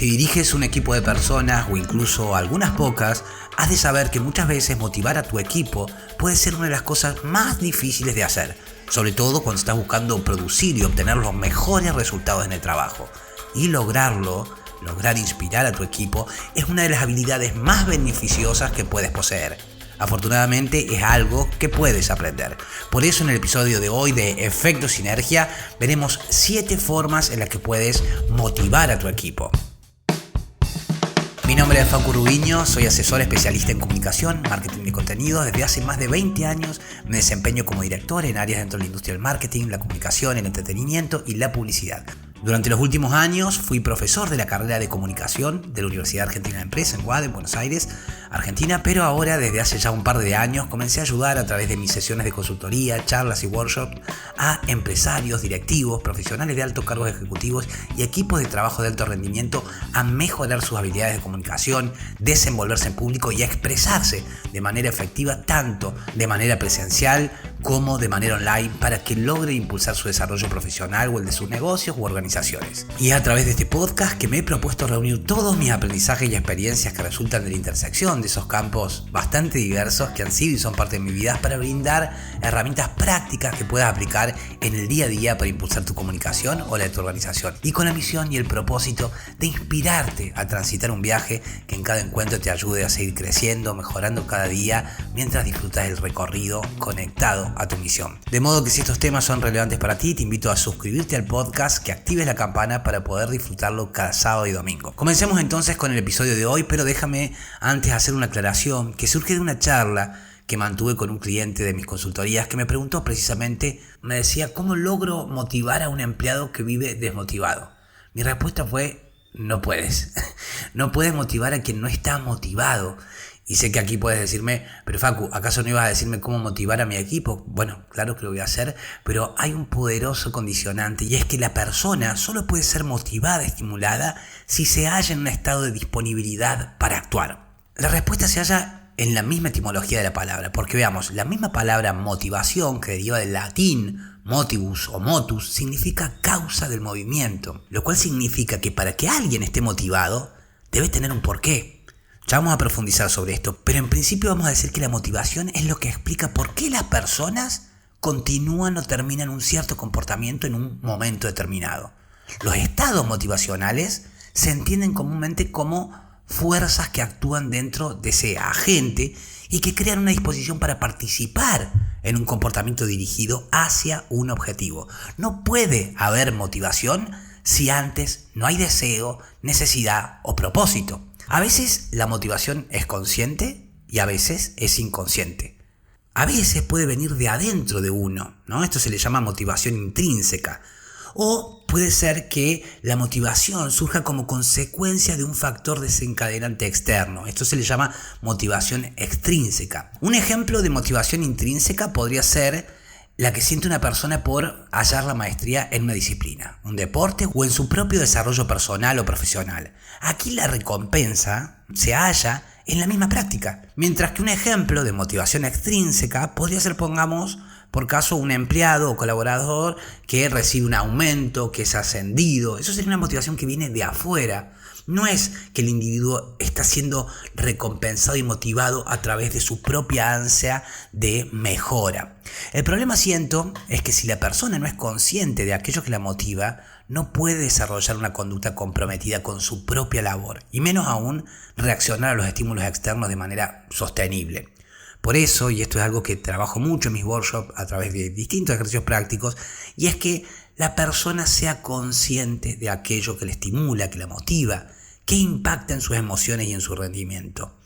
Si diriges un equipo de personas o incluso algunas pocas, has de saber que muchas veces motivar a tu equipo puede ser una de las cosas más difíciles de hacer, sobre todo cuando estás buscando producir y obtener los mejores resultados en el trabajo. Y lograr inspirar a tu equipo es una de las habilidades más beneficiosas que puedes poseer. Afortunadamente es algo que puedes aprender. Por eso en el episodio de hoy de Efecto Sinergia veremos 7 formas en las que puedes motivar a tu equipo. Mi nombre es Facu Rubiño, soy asesor especialista en comunicación, marketing de contenido. Desde hace más de 20 años me desempeño como director en áreas dentro de la industria del marketing, la comunicación, el entretenimiento y la publicidad. Durante los últimos años fui profesor de la carrera de comunicación de la Universidad Argentina de Empresa en UADE, en Buenos Aires, Argentina, pero ahora desde hace ya un par de años comencé a ayudar a través de mis sesiones de consultoría, charlas y workshops a empresarios, directivos, profesionales de altos cargos ejecutivos y equipos de trabajo de alto rendimiento a mejorar sus habilidades de comunicación, desenvolverse en público y a expresarse de manera efectiva tanto de manera presencial como de manera online para que logre impulsar su desarrollo profesional o el de sus negocios u organizaciones. Y a través de este podcast que me he propuesto reunir todos mis aprendizajes y experiencias que resultan de la intersección de esos campos bastante diversos que han sido y son parte de mi vida para brindar herramientas prácticas que puedas aplicar en el día a día para impulsar tu comunicación o la de tu organización. Y con la misión y el propósito de inspirarte a transitar un viaje que en cada encuentro te ayude a seguir creciendo, mejorando cada día mientras disfrutas del recorrido conectado a tu misión. De modo que si estos temas son relevantes para ti, te invito a suscribirte al podcast, que actives la campana para poder disfrutarlo cada sábado y domingo. Comencemos entonces con el episodio de hoy, pero déjame antes hacer una aclaración que surge de una charla que mantuve con un cliente de mis consultorías que me preguntó precisamente, me decía, ¿cómo logro motivar a un empleado que vive desmotivado? Mi respuesta fue, no puedes. No puedes motivar a quien no está motivado. Y sé que aquí puedes decirme, pero Facu, ¿acaso no ibas a decirme cómo motivar a mi equipo? Bueno, claro que lo voy a hacer, pero hay un poderoso condicionante y es que la persona solo puede ser motivada, estimulada, si se halla en un estado de disponibilidad para actuar. La respuesta se halla en la misma etimología de la palabra, porque veamos, la misma palabra motivación, que deriva del latín motivus o motus, significa causa del movimiento, lo cual significa que para que alguien esté motivado, debe tener un porqué. Ya vamos a profundizar sobre esto, pero en principio vamos a decir que la motivación es lo que explica por qué las personas continúan o terminan un cierto comportamiento en un momento determinado. Los estados motivacionales se entienden comúnmente como fuerzas que actúan dentro de ese agente y que crean una disposición para participar en un comportamiento dirigido hacia un objetivo. No puede haber motivación si antes no hay deseo, necesidad o propósito. A veces la motivación es consciente y a veces es inconsciente. A veces puede venir de adentro de uno, ¿no? Esto se le llama motivación intrínseca. O puede ser que la motivación surja como consecuencia de un factor desencadenante externo. Esto se le llama motivación extrínseca. Un ejemplo de motivación intrínseca podría ser la que siente una persona por hallar la maestría en una disciplina, un deporte o en su propio desarrollo personal o profesional. Aquí la recompensa se halla en la misma práctica, mientras que un ejemplo de motivación extrínseca podría ser, pongamos, por caso, un empleado o colaborador que recibe un aumento, que es ascendido. Eso sería una motivación que viene de afuera. No es que el individuo está siendo recompensado y motivado a través de su propia ansia de mejora. El problema, siento, es que si la persona no es consciente de aquello que la motiva, no puede desarrollar una conducta comprometida con su propia labor y menos aún reaccionar a los estímulos externos de manera sostenible. Por eso, y esto es algo que trabajo mucho en mis workshops a través de distintos ejercicios prácticos, y es que la persona sea consciente de aquello que le estimula, que la motiva, que impacta en sus emociones y en su rendimiento.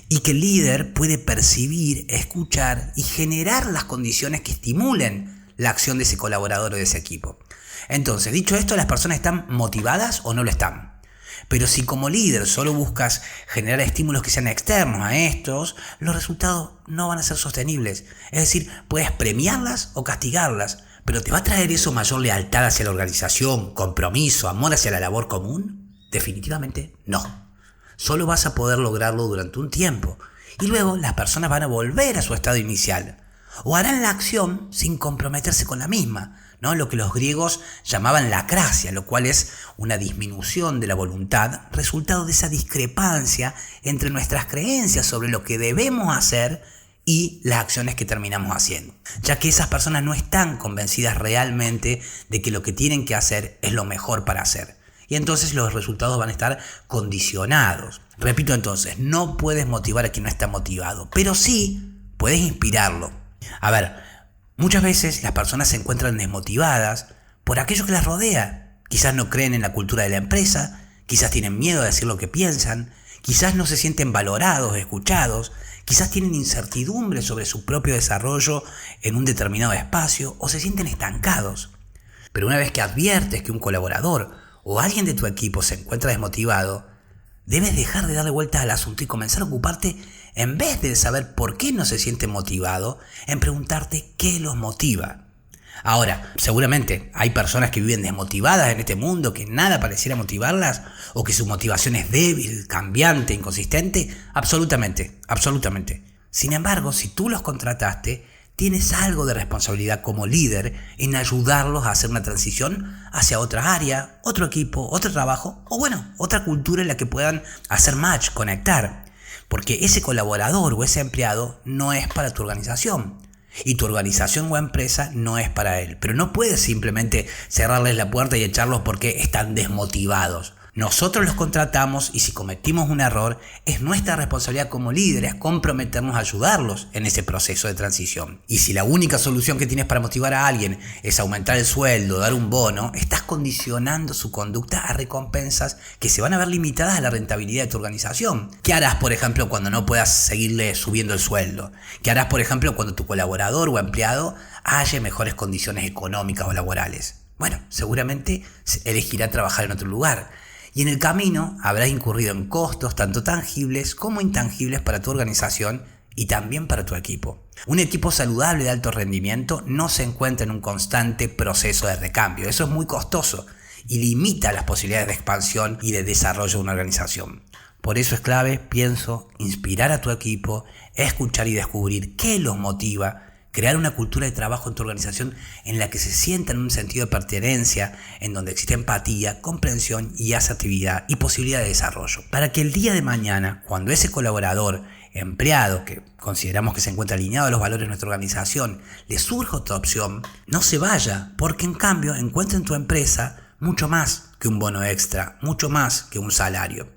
Y que el líder puede percibir, escuchar y generar las condiciones que estimulen la acción de ese colaborador o de ese equipo. Entonces, dicho esto, ¿las personas están motivadas o no lo están? Pero si como líder solo buscas generar estímulos que sean externos a estos, los resultados no van a ser sostenibles. Es decir, puedes premiarlas o castigarlas, pero ¿te va a traer eso mayor lealtad hacia la organización, compromiso, amor hacia la labor común? Definitivamente no. Solo vas a poder lograrlo durante un tiempo y luego las personas van a volver a su estado inicial o harán la acción sin comprometerse con la misma. ¿no? Lo que los griegos llamaban lacracia, lo cual es una disminución de la voluntad, resultado de esa discrepancia entre nuestras creencias sobre lo que debemos hacer y las acciones que terminamos haciendo, ya que esas personas no están convencidas realmente de que lo que tienen que hacer es lo mejor para hacer. Y entonces los resultados van a estar condicionados. Repito entonces, no puedes motivar a quien no está motivado, pero sí puedes inspirarlo. A ver, muchas veces las personas se encuentran desmotivadas por aquello que las rodea. Quizás no creen en la cultura de la empresa, quizás tienen miedo de decir lo que piensan, quizás no se sienten valorados, escuchados, quizás tienen incertidumbre sobre su propio desarrollo en un determinado espacio o se sienten estancados. Pero una vez que adviertes que un colaborador o alguien de tu equipo se encuentra desmotivado, debes dejar de darle vueltas al asunto y comenzar a ocuparte, en vez de saber por qué no se siente motivado, en preguntarte qué los motiva. Ahora, seguramente hay personas que viven desmotivadas en este mundo, que nada pareciera motivarlas, o que su motivación es débil, cambiante, inconsistente. Absolutamente. Sin embargo, si tú los contrataste, tienes algo de responsabilidad como líder en ayudarlos a hacer una transición hacia otra área, otro equipo, otro trabajo o otra cultura en la que puedan hacer match, conectar. Porque ese colaborador o ese empleado no es para tu organización y tu organización o empresa no es para él. Pero no puedes simplemente cerrarles la puerta y echarlos porque están desmotivados. Nosotros los contratamos y si cometimos un error, es nuestra responsabilidad como líderes comprometernos a ayudarlos en ese proceso de transición. Y si la única solución que tienes para motivar a alguien es aumentar el sueldo, dar un bono, estás condicionando su conducta a recompensas que se van a ver limitadas a la rentabilidad de tu organización. ¿Qué harás, por ejemplo, cuando no puedas seguirle subiendo el sueldo? ¿Qué harás, por ejemplo, cuando tu colaborador o empleado haya mejores condiciones económicas o laborales? Bueno, seguramente elegirá trabajar en otro lugar. Y en el camino habrás incurrido en costos tanto tangibles como intangibles para tu organización y también para tu equipo. Un equipo saludable de alto rendimiento no se encuentra en un constante proceso de recambio. Eso es muy costoso y limita las posibilidades de expansión y de desarrollo de una organización. Por eso es clave, pienso, inspirar a tu equipo, escuchar y descubrir qué los motiva, crear una cultura de trabajo en tu organización en la que se sientan un sentido de pertenencia, en donde existe empatía, comprensión y asertividad y posibilidad de desarrollo. Para que el día de mañana, cuando ese colaborador, empleado, que consideramos que se encuentra alineado a los valores de nuestra organización, le surja otra opción, no se vaya, porque en cambio encuentra en tu empresa mucho más que un bono extra, mucho más que un salario.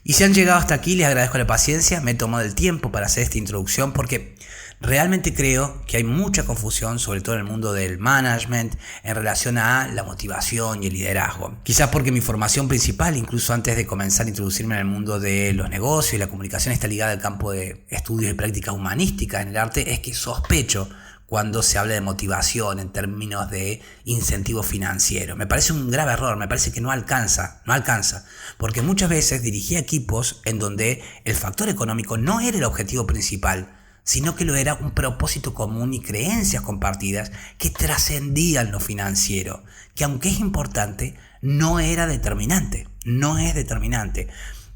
Y si han llegado hasta aquí, les agradezco la paciencia, me he tomado el tiempo para hacer esta introducción porque realmente creo que hay mucha confusión, sobre todo en el mundo del management, en relación a la motivación y el liderazgo. Quizás porque mi formación principal, incluso antes de comenzar a introducirme en el mundo de los negocios y la comunicación, está ligada al campo de estudios y prácticas humanísticas en el arte, es que sospecho cuando se habla de motivación en términos de incentivo financiero. Me parece un grave error, me parece que no alcanza, porque muchas veces dirigí equipos en donde el factor económico no era el objetivo principal, sino que lo era un propósito común y creencias compartidas que trascendían lo financiero, que aunque es importante, no era determinante, no es determinante.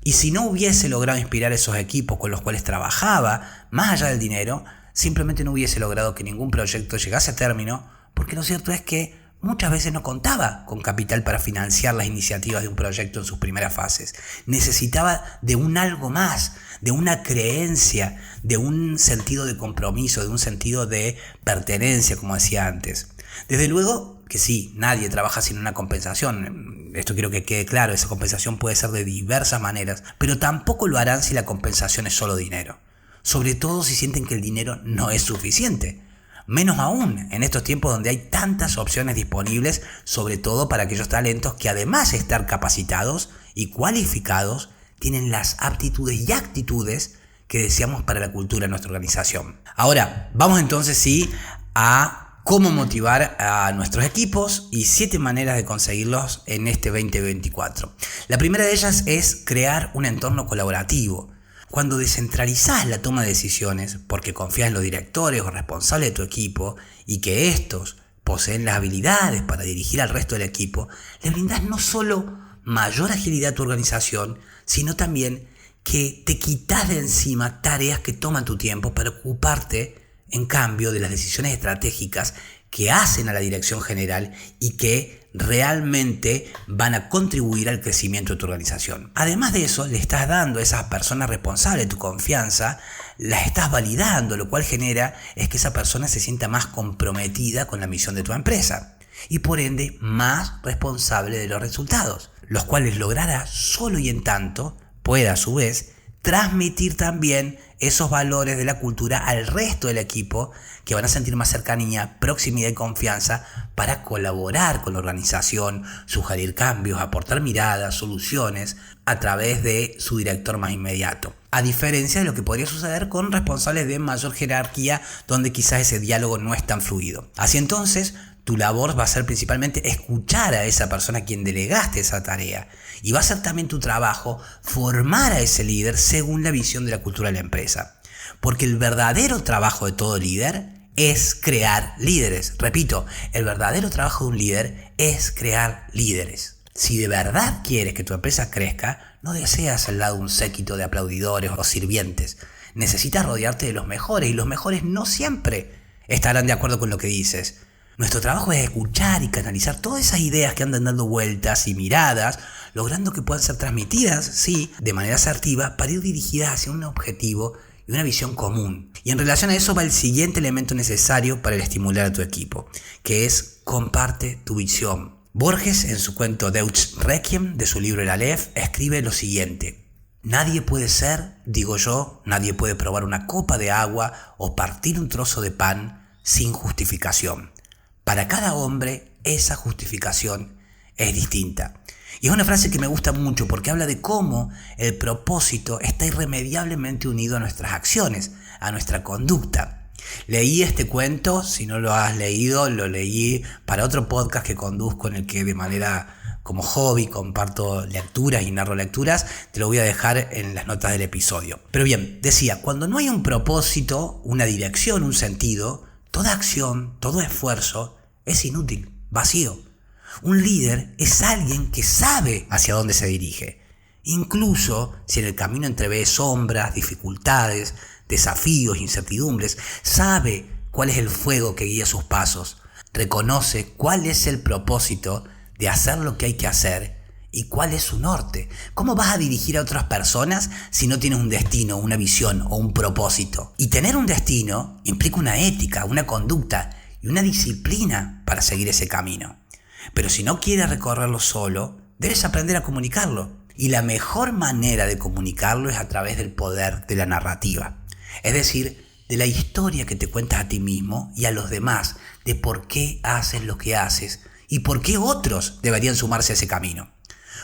Y si no hubiese logrado inspirar esos equipos con los cuales trabajaba, más allá del dinero, simplemente no hubiese logrado que ningún proyecto llegase a término, porque lo cierto es que muchas veces no contaba con capital para financiar las iniciativas de un proyecto en sus primeras fases. Necesitaba de un algo más, de una creencia, de un sentido de compromiso, de un sentido de pertenencia, como decía antes. Desde luego que sí, nadie trabaja sin una compensación. Esto quiero que quede claro, esa compensación puede ser de diversas maneras, pero tampoco lo harán si la compensación es solo dinero. Sobre todo si sienten que el dinero no es suficiente. Menos aún en estos tiempos donde hay tantas opciones disponibles, sobre todo para aquellos talentos que además de estar capacitados y cualificados, tienen las aptitudes y actitudes que deseamos para la cultura de nuestra organización. Ahora, vamos entonces a cómo motivar a nuestros equipos y 7 maneras de conseguirlos en este 2024. La primera de ellas es crear un entorno colaborativo. Cuando descentralizás la toma de decisiones porque confías en los directores o responsables de tu equipo y que estos poseen las habilidades para dirigir al resto del equipo, le brindás no solo mayor agilidad a tu organización, sino también que te quitas de encima tareas que toman tu tiempo para ocuparte, en cambio, de las decisiones estratégicas que hacen a la dirección general y que realmente van a contribuir al crecimiento de tu organización. Además de eso, le estás dando a esas personas responsables de tu confianza, las estás validando, lo cual genera es que esa persona se sienta más comprometida con la misión de tu empresa y por ende más responsable de los resultados, los cuales logrará solo y en tanto pueda a su vez transmitir también esos valores de la cultura al resto del equipo, que van a sentir más cercanía, proximidad y confianza para colaborar con la organización, sugerir cambios, aportar miradas, soluciones a través de su director más inmediato. A diferencia de lo que podría suceder con responsables de mayor jerarquía, donde quizás ese diálogo no es tan fluido. Así entonces, tu labor va a ser principalmente escuchar a esa persona a quien delegaste esa tarea. Y va a ser también tu trabajo formar a ese líder según la visión de la cultura de la empresa. Porque el verdadero trabajo de todo líder es crear líderes. Repito, el verdadero trabajo de un líder es crear líderes. Si de verdad quieres que tu empresa crezca, no deseas al lado un séquito de aplaudidores o sirvientes. Necesitas rodearte de los mejores y los mejores no siempre estarán de acuerdo con lo que dices. Nuestro trabajo es escuchar y canalizar todas esas ideas que andan dando vueltas y miradas, logrando que puedan ser transmitidas, sí, de manera asertiva, para ir dirigidas hacia un objetivo y una visión común. Y en relación a eso va el siguiente elemento necesario para el estimular a tu equipo, que es comparte tu visión. Borges, en su cuento Deutsche Requiem, de su libro El Aleph, escribe lo siguiente: nadie puede ser, digo yo, nadie puede probar una copa de agua o partir un trozo de pan sin justificación. Para cada hombre, esa justificación es distinta. Y es una frase que me gusta mucho porque habla de cómo el propósito está irremediablemente unido a nuestras acciones, a nuestra conducta. Leí este cuento, si no lo has leído, lo leí para otro podcast que conduzco en el que de manera como hobby comparto lecturas y narro lecturas. Te lo voy a dejar en las notas del episodio. Pero bien, decía, cuando no hay un propósito, una dirección, un sentido, toda acción, todo esfuerzo es inútil, vacío. Un líder es alguien que sabe hacia dónde se dirige, incluso si en el camino entrevé sombras, dificultades, desafíos, incertidumbres. Sabe cuál es el fuego que guía sus pasos, reconoce cuál es el propósito de hacer lo que hay que hacer y cuál es su norte. ¿Cómo vas a dirigir a otras personas si no tienes un destino, una visión o un propósito? Y tener un destino implica una ética, una conducta y una disciplina para seguir ese camino. Pero si no quieres recorrerlo solo, debes aprender a comunicarlo. Y la mejor manera de comunicarlo es a través del poder de la narrativa. Es decir, de la historia que te cuentas a ti mismo y a los demás de por qué haces lo que haces y por qué otros deberían sumarse a ese camino.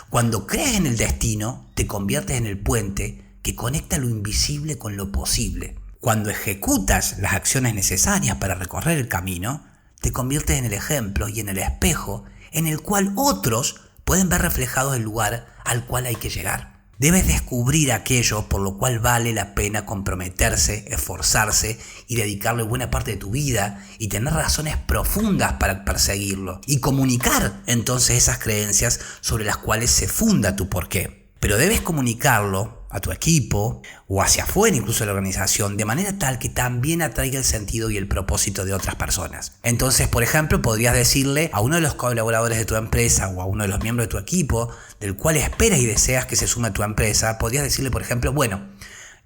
Cuando crees en el destino, te conviertes en el puente que conecta lo invisible con lo posible. Cuando ejecutas las acciones necesarias para recorrer el camino, te conviertes en el ejemplo y en el espejo en el cual otros pueden ver reflejado el lugar al cual hay que llegar. Debes descubrir aquello por lo cual vale la pena comprometerse, esforzarse y dedicarle buena parte de tu vida y tener razones profundas para perseguirlo y comunicar entonces esas creencias sobre las cuales se funda tu porqué. Pero debes comunicarlo a tu equipo o hacia afuera incluso de la organización de manera tal que también atraiga el sentido y el propósito de otras personas. Entonces, por ejemplo, podrías decirle a uno de los colaboradores de tu empresa o a uno de los miembros de tu equipo del cual esperas y deseas que se sume a tu empresa, podrías decirle, por ejemplo, bueno,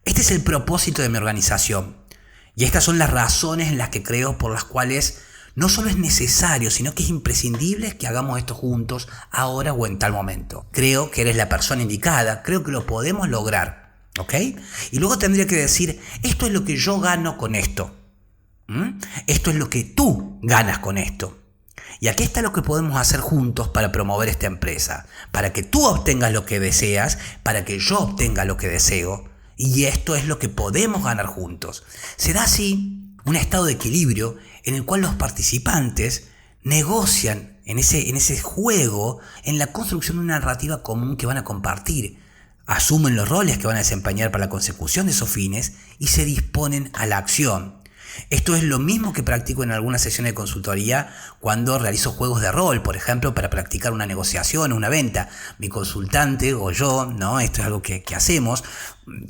este es el propósito de mi organización y estas son las razones en las que creo por las cuales no solo es necesario, sino que es imprescindible que hagamos esto juntos, ahora o en tal momento. Creo que eres la persona indicada, creo que lo podemos lograr, ¿ok? Y luego tendría que decir, esto es lo que yo gano con esto. Esto es lo que tú ganas con esto. Y aquí está lo que podemos hacer juntos para promover esta empresa, para que tú obtengas lo que deseas, para que yo obtenga lo que deseo. Y esto es lo que podemos ganar juntos. Se da así un estado de equilibrio en el cual los participantes negocian en ese juego, en la construcción de una narrativa común que van a compartir, asumen los roles que van a desempeñar para la consecución de esos fines y se disponen a la acción. Esto es lo mismo que practico en algunas sesiones de consultoría cuando realizo juegos de rol, por ejemplo, para practicar una negociación o una venta. Mi consultante o yo, ¿no? Esto es algo que hacemos,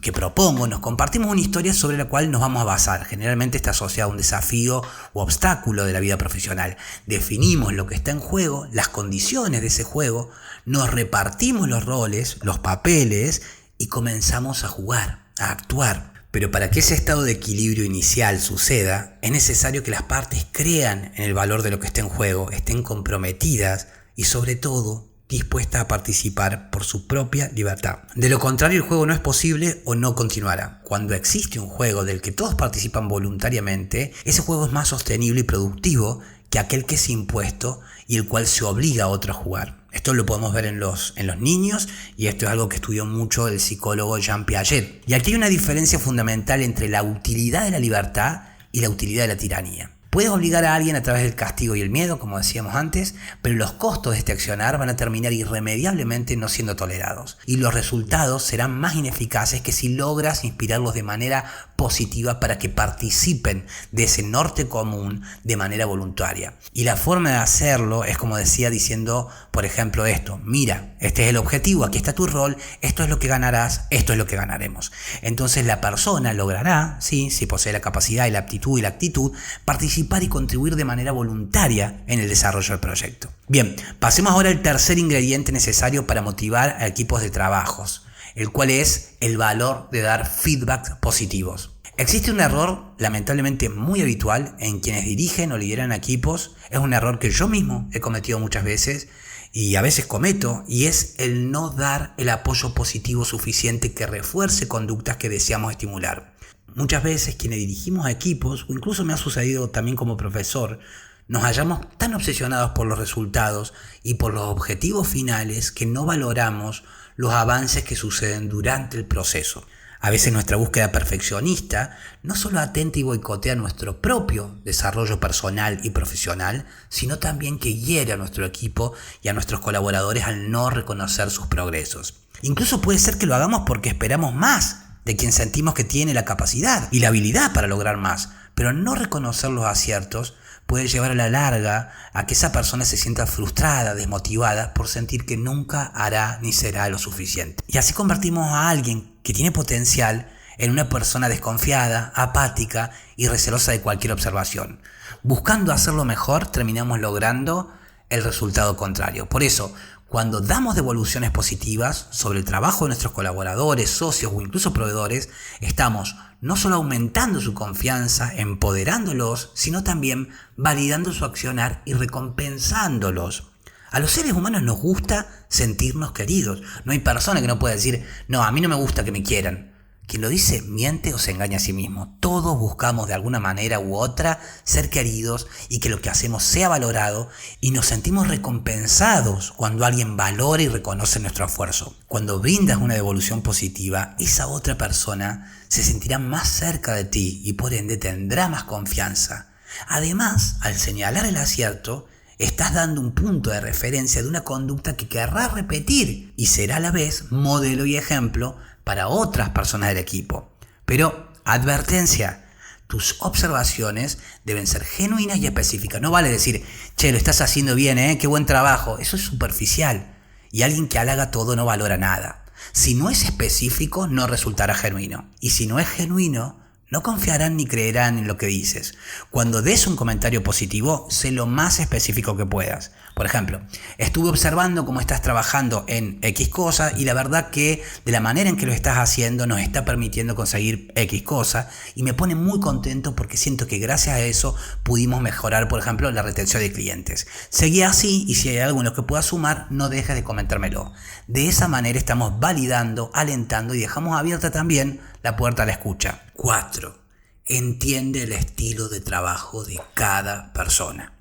que propongo, nos compartimos una historia sobre la cual nos vamos a basar. Generalmente está asociado a un desafío o obstáculo de la vida profesional. Definimos lo que está en juego, las condiciones de ese juego, nos repartimos los roles, los papeles y comenzamos a jugar, a actuar. Pero para que ese estado de equilibrio inicial suceda, es necesario que las partes crean en el valor de lo que está en juego, estén comprometidas y sobre todo dispuestas a participar por su propia libertad. De lo contrario, el juego no es posible o no continuará. Cuando existe un juego del que todos participan voluntariamente, ese juego es más sostenible y productivo que aquel que es impuesto y el cual se obliga a otro a jugar. Esto lo podemos ver en los niños y esto es algo que estudió mucho el psicólogo Jean Piaget. Y aquí hay una diferencia fundamental entre la utilidad de la libertad y la utilidad de la tiranía. Puedes obligar a alguien a través del castigo y el miedo, como decíamos antes, pero los costos de este accionar van a terminar irremediablemente no siendo tolerados. Y los resultados serán más ineficaces que si logras inspirarlos de manera positiva para que participen de ese norte común de manera voluntaria. Y la forma de hacerlo es como decía diciendo, por ejemplo, esto: mira, este es el objetivo, aquí está tu rol, esto es lo que ganarás, esto es lo que ganaremos. Entonces la persona logrará, ¿sí?, si posee la capacidad y la aptitud y la actitud, participar y contribuir de manera voluntaria en el desarrollo del proyecto. Bien, pasemos ahora al tercer ingrediente necesario para motivar a equipos de trabajos, el cual es el valor de dar feedback positivos. Existe un error lamentablemente muy habitual en quienes dirigen o lideran equipos, es un error que yo mismo he cometido muchas veces y a veces cometo, y es el no dar el apoyo positivo suficiente que refuerce conductas que deseamos estimular. Muchas veces quienes dirigimos a equipos, o incluso me ha sucedido también como profesor, nos hallamos tan obsesionados por los resultados y por los objetivos finales que no valoramos los avances que suceden durante el proceso. A veces nuestra búsqueda perfeccionista no solo atenta y boicotea nuestro propio desarrollo personal y profesional, sino también que hiere a nuestro equipo y a nuestros colaboradores al no reconocer sus progresos. Incluso puede ser que lo hagamos porque esperamos más de quien sentimos que tiene la capacidad y la habilidad para lograr más, pero no reconocer los aciertos puede llevar a la larga a que esa persona se sienta frustrada, desmotivada por sentir que nunca hará ni será lo suficiente. Y así convertimos a alguien que tiene potencial en una persona desconfiada, apática y recelosa de cualquier observación. Buscando hacerlo mejor, terminamos logrando el resultado contrario. Por eso, cuando damos devoluciones positivas sobre el trabajo de nuestros colaboradores, socios o incluso proveedores, estamos no solo aumentando su confianza, empoderándolos, sino también validando su accionar y recompensándolos. A los seres humanos nos gusta sentirnos queridos. No hay persona que no pueda decir, no, a mí no me gusta que me quieran. Quien lo dice miente o se engaña a sí mismo. Todos buscamos de alguna manera u otra ser queridos y que lo que hacemos sea valorado, y nos sentimos recompensados cuando alguien valora y reconoce nuestro esfuerzo. Cuando brindas una devolución positiva, esa otra persona se sentirá más cerca de ti y por ende tendrá más confianza. Además, al señalar el acierto, estás dando un punto de referencia de una conducta que querrás repetir y será a la vez modelo y ejemplo para otras personas del equipo. Pero, advertencia, tus observaciones deben ser genuinas y específicas. No vale decir, che, lo estás haciendo bien, qué buen trabajo. Eso es superficial. Y alguien que halaga todo no valora nada. Si no es específico, no resultará genuino. Y si no es genuino, no confiarán ni creerán en lo que dices. Cuando des un comentario positivo, sé lo más específico que puedas. Por ejemplo, estuve observando cómo estás trabajando en X cosa y la verdad que de la manera en que lo estás haciendo nos está permitiendo conseguir X cosa y me pone muy contento porque siento que gracias a eso pudimos mejorar, por ejemplo, la retención de clientes. Seguí así y si hay algo en lo que puedas sumar, no dejes de comentármelo. De esa manera estamos validando, alentando y dejamos abierta también la puerta a la escucha. 4. Entiende el estilo de trabajo de cada persona.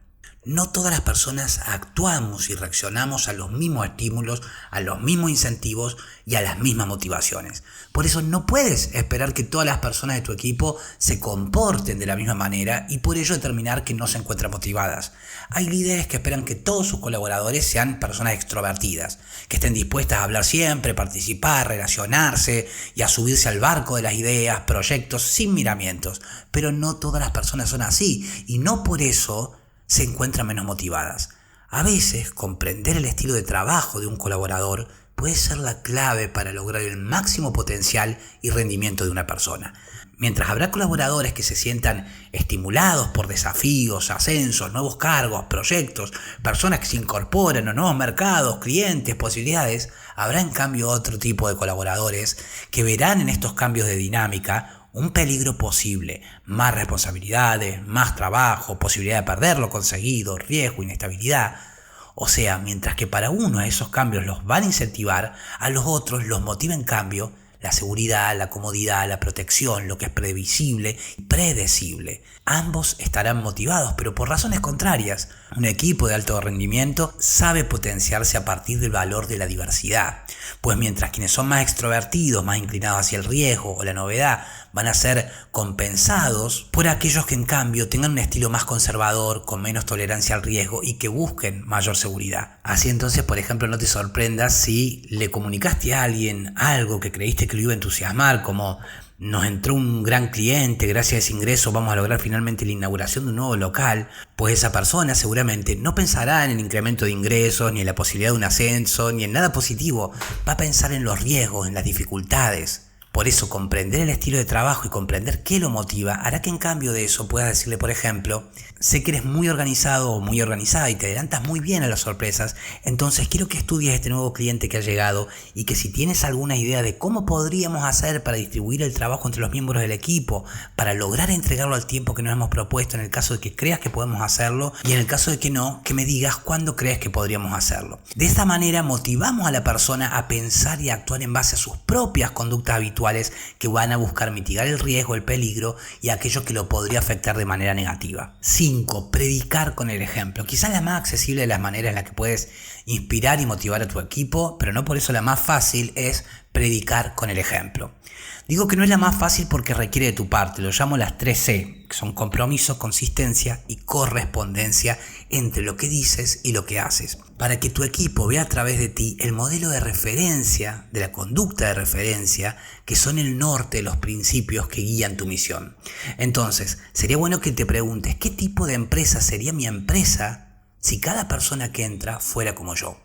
No todas las personas actuamos y reaccionamos a los mismos estímulos, a los mismos incentivos y a las mismas motivaciones. Por eso no puedes esperar que todas las personas de tu equipo se comporten de la misma manera y por ello determinar que no se encuentran motivadas. Hay líderes que esperan que todos sus colaboradores sean personas extrovertidas, que estén dispuestas a hablar siempre, participar, relacionarse y a subirse al barco de las ideas, proyectos sin miramientos. Pero no todas las personas son así y no por eso se encuentran menos motivadas. A veces, comprender el estilo de trabajo de un colaborador puede ser la clave para lograr el máximo potencial y rendimiento de una persona. Mientras habrá colaboradores que se sientan estimulados por desafíos, ascensos, nuevos cargos, proyectos, personas que se incorporan a nuevos mercados, clientes, posibilidades, habrá en cambio otro tipo de colaboradores que verán en estos cambios de dinámica un peligro posible, más responsabilidades, más trabajo, posibilidad de perder lo conseguido, riesgo, inestabilidad. O sea, mientras que para uno esos cambios los van a incentivar, a los otros los motiva en cambio la seguridad, la comodidad, la protección, lo que es previsible y predecible. Ambos estarán motivados, pero por razones contrarias. Un equipo de alto rendimiento sabe potenciarse a partir del valor de la diversidad, pues mientras quienes son más extrovertidos, más inclinados hacia el riesgo o la novedad, van a ser compensados por aquellos que en cambio tengan un estilo más conservador, con menos tolerancia al riesgo y que busquen mayor seguridad. Así entonces, por ejemplo, no te sorprendas si le comunicaste a alguien algo que creíste que lo iba a entusiasmar, como nos entró un gran cliente, gracias a ese ingreso vamos a lograr finalmente la inauguración de un nuevo local, pues esa persona seguramente no pensará en el incremento de ingresos, ni en la posibilidad de un ascenso, ni en nada positivo, va a pensar en los riesgos, en las dificultades. Por eso comprender el estilo de trabajo y comprender qué lo motiva hará que en cambio de eso puedas decirle, por ejemplo, sé que eres muy organizado o muy organizada y te adelantas muy bien a las sorpresas, entonces quiero que estudies este nuevo cliente que ha llegado y que si tienes alguna idea de cómo podríamos hacer para distribuir el trabajo entre los miembros del equipo, para lograr entregarlo al tiempo que nos hemos propuesto en el caso de que creas que podemos hacerlo y en el caso de que no, que me digas cuándo crees que podríamos hacerlo. De esta manera motivamos a la persona a pensar y a actuar en base a sus propias conductas habituales que van a buscar mitigar el riesgo, el peligro y aquello que lo podría afectar de manera negativa. 5. Predicar con el ejemplo. Quizás la más accesible de las maneras en las que puedes inspirar y motivar a tu equipo, pero no por eso la más fácil, es predicar con el ejemplo. Digo que no es la más fácil porque requiere de tu parte, lo llamo las 3C, que son compromiso, consistencia y correspondencia entre lo que dices y lo que haces, para que tu equipo vea a través de ti el modelo de referencia, de la conducta de referencia, que son el norte de los principios que guían tu misión. Entonces, sería bueno que te preguntes, ¿qué tipo de empresa sería mi empresa si cada persona que entra fuera como yo?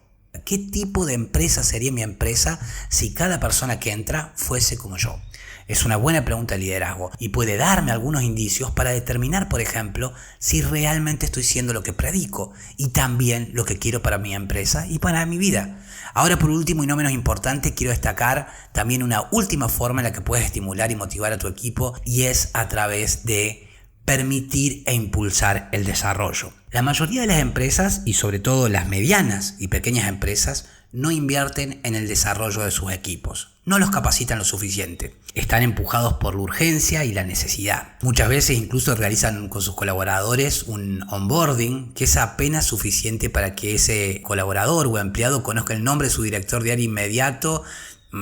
¿Qué tipo de empresa sería mi empresa si cada persona que entra fuese como yo? Es una buena pregunta de liderazgo y puede darme algunos indicios para determinar, por ejemplo, si realmente estoy siendo lo que predico y también lo que quiero para mi empresa y para mi vida. Ahora, por último y no menos importante, quiero destacar también una última forma en la que puedes estimular y motivar a tu equipo y es a través de permitir e impulsar el desarrollo. La mayoría de las empresas, y sobre todo las medianas y pequeñas empresas, no invierten en el desarrollo de sus equipos. No los capacitan lo suficiente. Están empujados por la urgencia y la necesidad. Muchas veces incluso realizan con sus colaboradores un onboarding que es apenas suficiente para que ese colaborador o empleado conozca el nombre de su director de área inmediato,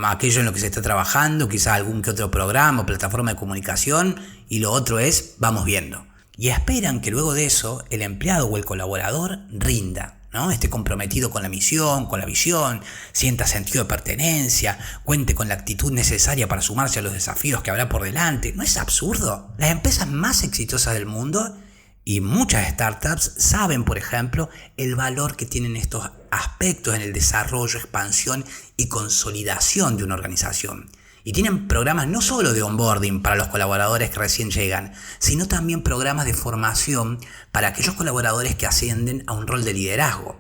aquello en lo que se está trabajando, quizás algún que otro programa o plataforma de comunicación, y lo otro es vamos viendo. Y esperan que luego de eso el empleado o el colaborador rinda, ¿no? Esté comprometido con la misión, con la visión, sienta sentido de pertenencia, cuente con la actitud necesaria para sumarse a los desafíos que habrá por delante. ¿No es absurdo? Las empresas más exitosas del mundo y muchas startups saben, por ejemplo, el valor que tienen estos aspectos en el desarrollo, expansión y consolidación de una organización. Y tienen programas no solo de onboarding para los colaboradores que recién llegan, sino también programas de formación para aquellos colaboradores que ascienden a un rol de liderazgo.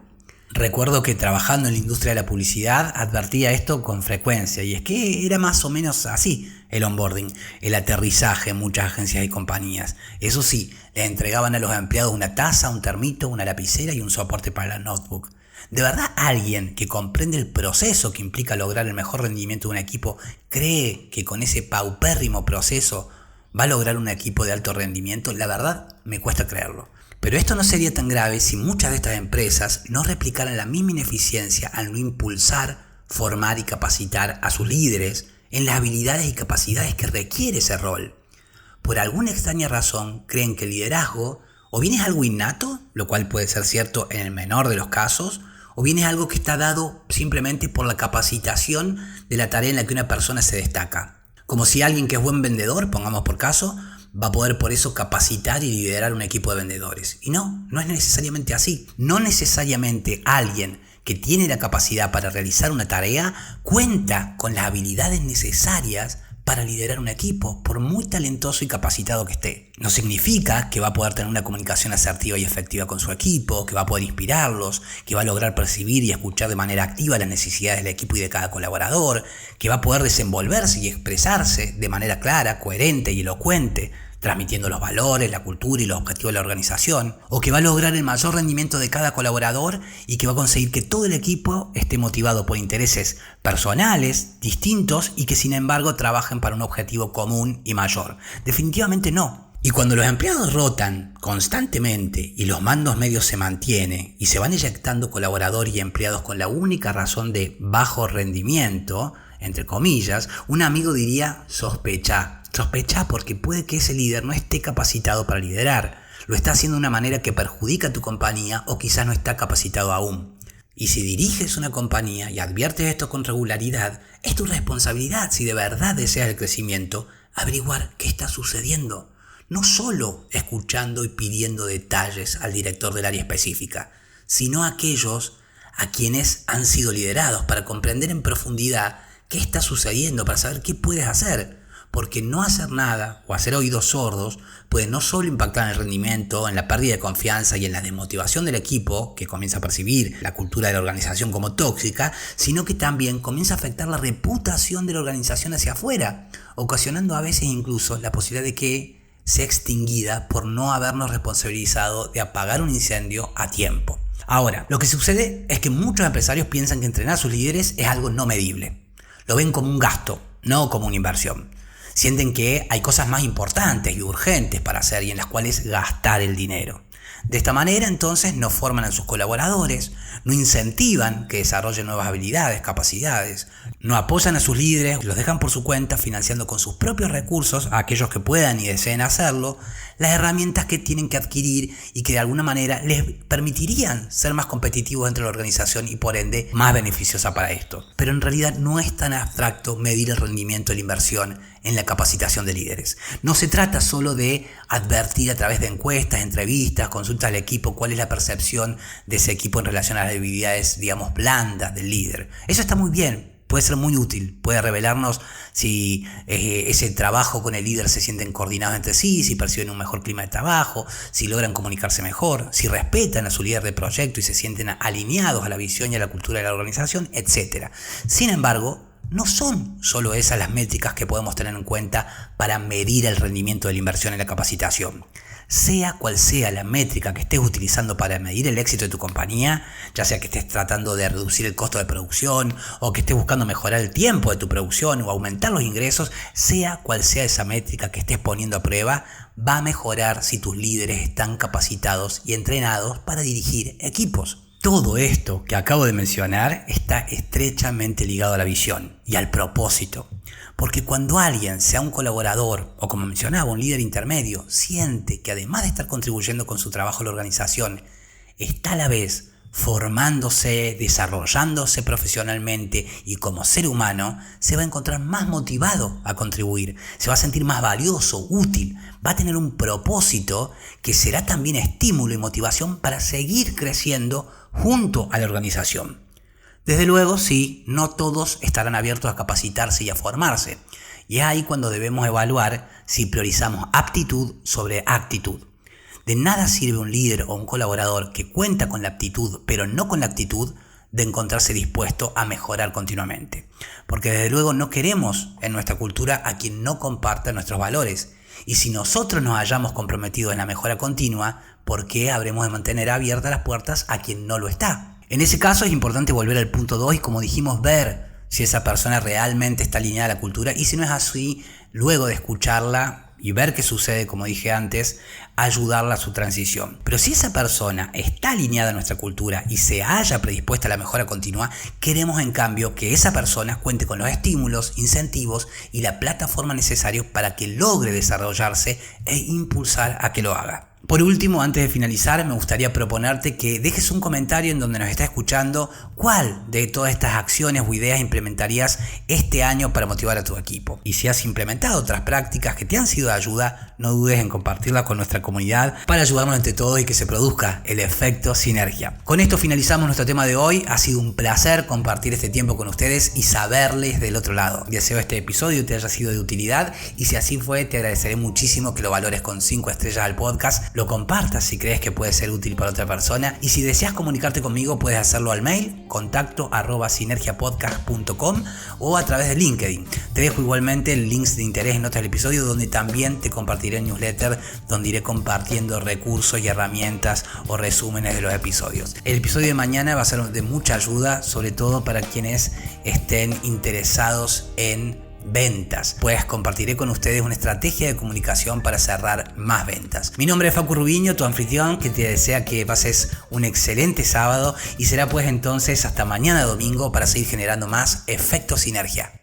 Recuerdo que trabajando en la industria de la publicidad advertía esto con frecuencia, y es que era más o menos así el onboarding, el aterrizaje en muchas agencias y compañías. Eso sí, le entregaban a los empleados una taza, un termito, una lapicera y un soporte para la notebook. ¿De verdad alguien que comprende el proceso que implica lograr el mejor rendimiento de un equipo cree que con ese paupérrimo proceso va a lograr un equipo de alto rendimiento? La verdad, me cuesta creerlo. Pero esto no sería tan grave si muchas de estas empresas no replicaran la misma ineficiencia al no impulsar, formar y capacitar a sus líderes en las habilidades y capacidades que requiere ese rol. Por alguna extraña razón creen que el liderazgo o bien es algo innato, lo cual puede ser cierto en el menor de los casos, o bien es algo que está dado simplemente por la capacitación de la tarea en la que una persona se destaca. Como si alguien que es buen vendedor, pongamos por caso, va a poder por eso capacitar y liderar un equipo de vendedores. Y no es necesariamente así. No necesariamente alguien que tiene la capacidad para realizar una tarea cuenta con las habilidades necesarias para liderar un equipo, por muy talentoso y capacitado que esté. No significa que va a poder tener una comunicación asertiva y efectiva con su equipo, que va a poder inspirarlos, que va a lograr percibir y escuchar de manera activa las necesidades del equipo y de cada colaborador, que va a poder desenvolverse y expresarse de manera clara, coherente y elocuente, transmitiendo los valores, la cultura y los objetivos de la organización, o que va a lograr el mayor rendimiento de cada colaborador y que va a conseguir que todo el equipo esté motivado por intereses personales, distintos y que sin embargo trabajen para un objetivo común y mayor. Definitivamente no. Y cuando los empleados rotan constantemente y los mandos medios se mantienen y se van eyectando colaboradores y empleados con la única razón de bajo rendimiento, entre comillas, un amigo diría sospecha porque puede que ese líder no esté capacitado para liderar. Lo está haciendo de una manera que perjudica a tu compañía o quizás no está capacitado aún. Y si diriges una compañía y adviertes esto con regularidad, es tu responsabilidad, si de verdad deseas el crecimiento, averiguar qué está sucediendo. No solo escuchando y pidiendo detalles al director del área específica, sino a aquellos a quienes han sido liderados para comprender en profundidad qué está sucediendo, para saber qué puedes hacer. Porque no hacer nada o hacer oídos sordos puede no solo impactar en el rendimiento, en la pérdida de confianza y en la desmotivación del equipo, que comienza a percibir la cultura de la organización como tóxica, sino que también comienza a afectar la reputación de la organización hacia afuera, ocasionando a veces incluso la posibilidad de que sea extinguida por no habernos responsabilizado de apagar un incendio a tiempo. Ahora, lo que sucede es que muchos empresarios piensan que entrenar a sus líderes es algo no medible. Lo ven como un gasto, no como una inversión. Sienten que hay cosas más importantes y urgentes para hacer y en las cuales gastar el dinero. De esta manera entonces no forman a sus colaboradores, no incentivan que desarrollen nuevas habilidades, capacidades, no apoyan a sus líderes, los dejan por su cuenta financiando con sus propios recursos a aquellos que puedan y deseen hacerlo, las herramientas que tienen que adquirir y que de alguna manera les permitirían ser más competitivos dentro de la organización y por ende más beneficiosa para esto. Pero en realidad no es tan abstracto medir el rendimiento de la inversión en la capacitación de líderes. No se trata solo de advertir a través de encuestas, entrevistas, consultas al equipo cuál es la percepción de ese equipo en relación a las habilidades, digamos, blandas del líder. Eso está muy bien. Puede ser muy útil, puede revelarnos si ese trabajo con el líder se sienten coordinados entre sí, si perciben un mejor clima de trabajo, si logran comunicarse mejor, si respetan a su líder de proyecto y se sienten alineados a la visión y a la cultura de la organización, etc. Sin embargo, no son solo esas las métricas que podemos tener en cuenta para medir el rendimiento de la inversión en la capacitación. Sea cual sea la métrica que estés utilizando para medir el éxito de tu compañía, ya sea que estés tratando de reducir el costo de producción o que estés buscando mejorar el tiempo de tu producción o aumentar los ingresos, sea cual sea esa métrica que estés poniendo a prueba, va a mejorar si tus líderes están capacitados y entrenados para dirigir equipos. Todo esto que acabo de mencionar está estrechamente ligado a la visión y al propósito. Porque cuando alguien, sea un colaborador o como mencionaba, un líder intermedio, siente que además de estar contribuyendo con su trabajo a la organización, está a la vez formándose, desarrollándose profesionalmente y como ser humano, se va a encontrar más motivado a contribuir, se va a sentir más valioso, útil, va a tener un propósito que será también estímulo y motivación para seguir creciendo junto a la organización. Desde luego, sí, no todos estarán abiertos a capacitarse y a formarse, y es ahí cuando debemos evaluar si priorizamos aptitud sobre actitud. De nada sirve un líder o un colaborador que cuenta con la aptitud, pero no con la actitud de encontrarse dispuesto a mejorar continuamente. Porque desde luego no queremos en nuestra cultura a quien no comparta nuestros valores. Y si nosotros nos hayamos comprometido en la mejora continua, ¿por qué habremos de mantener abiertas las puertas a quien no lo está? En ese caso es importante volver al punto 2 y, como dijimos, ver si esa persona realmente está alineada a la cultura y si no es así, luego de escucharla y ver qué sucede, como dije antes, ayudarla a su transición. Pero si esa persona está alineada a nuestra cultura y se haya predispuesta a la mejora continua, queremos en cambio que esa persona cuente con los estímulos, incentivos y la plataforma necesaria para que logre desarrollarse e impulsar a que lo haga. Por último, antes de finalizar, me gustaría proponerte que dejes un comentario en donde nos está escuchando cuál de todas estas acciones o ideas implementarías este año para motivar a tu equipo. Y si has implementado otras prácticas que te han sido de ayuda, no dudes en compartirlas con nuestra comunidad para ayudarnos entre todos y que se produzca el efecto sinergia. Con esto finalizamos nuestro tema de hoy. Ha sido un placer compartir este tiempo con ustedes y saberles del otro lado. Deseo este episodio te haya sido de utilidad y si así fue, te agradeceré muchísimo que lo valores con 5 estrellas al podcast, lo compartas si crees que puede ser útil para otra persona y si deseas comunicarte conmigo puedes hacerlo al mail contacto@sinergiapodcast.com o a través de LinkedIn. Te dejo igualmente el link de interés en notas del episodio donde también te compartiré el newsletter donde iré compartiendo recursos y herramientas o resúmenes de los episodios. El episodio de mañana va a ser de mucha ayuda, sobre todo para quienes estén interesados en ventas, pues compartiré con ustedes una estrategia de comunicación para cerrar más ventas. Mi nombre es Facu Rubiño, tu anfitrión, que te desea que pases un excelente sábado y será pues entonces hasta mañana domingo para seguir generando más efecto sinergia.